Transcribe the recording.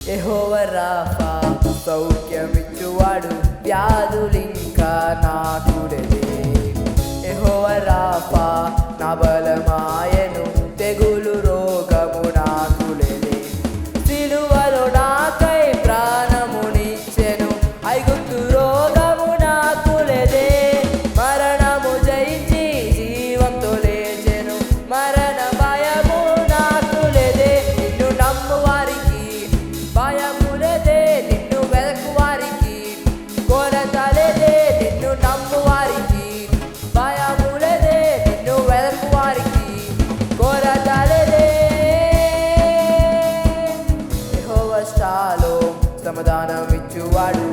యెహోవా Rapha సౌఖ్యమిచ్చువాడు, వ్యాధులింకా నాకుడలే. యెహోవా Rapha నా బలమాయెను, తెగులు రోగము నాకులే. సిలువలో నాకై ప్రాణమునిచ్చెను, ఐగుప్తు రోగము నాకులే. మరణము జయించి జీవంతో లేచెను, మరణ భయము నాకులే. నిన్ను నమ్ము వారికి భయము లేదే, నిన్ను వెదకు వారికి కొరత లేదే. నిన్ను నమ్ము వారికి భయము లేదే, నిన్ను వెదకు వారికి కొరత లేదే. యెహోవా షాలోమ్ సమాధానమిచ్చువాడు,